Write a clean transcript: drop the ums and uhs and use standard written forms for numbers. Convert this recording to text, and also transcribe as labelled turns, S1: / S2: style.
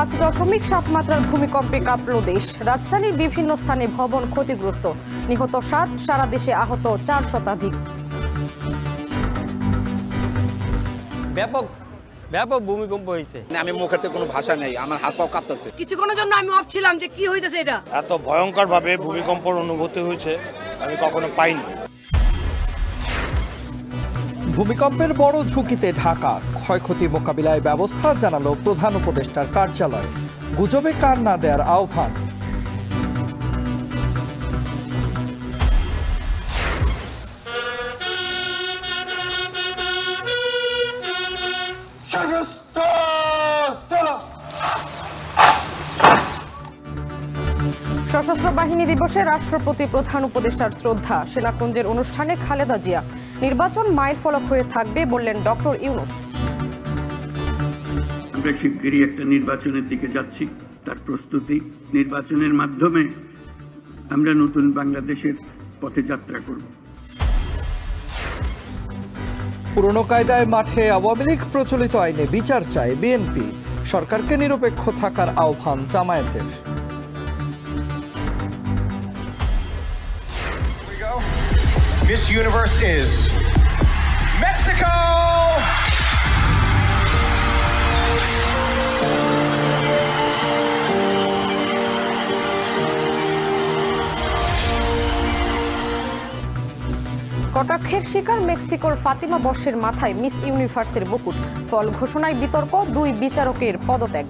S1: 5.7 মাত্রার ভূমিকম্পে কাঁপল দেশ। রাজধানীর বিভিন্ন স্থানে ভবন ক্ষতিগ্রস্ত, নিহত 7, সারা দেশে আহত 4 শতাধিক।
S2: ব্যাপক ভূমিকম্প হয়েছে।
S3: আমি মুখেতে কোনো ভাষা নেই, আমার হাত পাও কাঁপতেছে।
S4: কিছুক্ষণের জন্য আমি অফ ছিলাম যে কি হইতেছে এটা।
S2: এত ভয়ঙ্কর ভাবে ভূমিকম্পের অনুভূতি হয়েছে আমি কখনো পাইনি।
S5: ভূমিকম্পের বড় ঝুঁকিতে ঢাকা, ক্ষয়ক্ষতি মোকাবিলায় ব্যবস্থা জানালো প্রধান উপদেষ্টার কার্যালয়। গুজবে কান না দেওয়ার আহ্বান।
S1: সশস্ত্র বাহিনী দিবসে রাষ্ট্রপতি প্রধান উপদেষ্টার শ্রদ্ধা। সেনাকুঞ্জের অনুষ্ঠানে খালেদা জিয়া। নির্বাচন মাইলফলক হয়ে থাকবে বললেন ডক্টর ইউনূস।
S6: আমরা শিগগিরই একটা নির্বাচনের দিকে যাচ্ছি, তার প্রস্তুতি। নির্বাচনের মাধ্যমে আমরা নতুন বাংলাদেশের পথে যাত্রা করব।
S5: পুরনো কায়দায় মাঠে আওয়ামী লীগ প্রচলিত আইনে বিচার চায় বিএনপি। সরকারকে নিরপেক্ষ থাকার আহ্বান জামায়াতের।
S7: Miss Universe is Mexico!
S1: কটাক্ষের শিকার মেক্সিকোর ফাতিমা বর্ষের মাথায় মিস ইউনিভার্সের মুকুট। ফল ঘোষণায় বিতর্ক, 2 বিচারকের পদত্যাগ।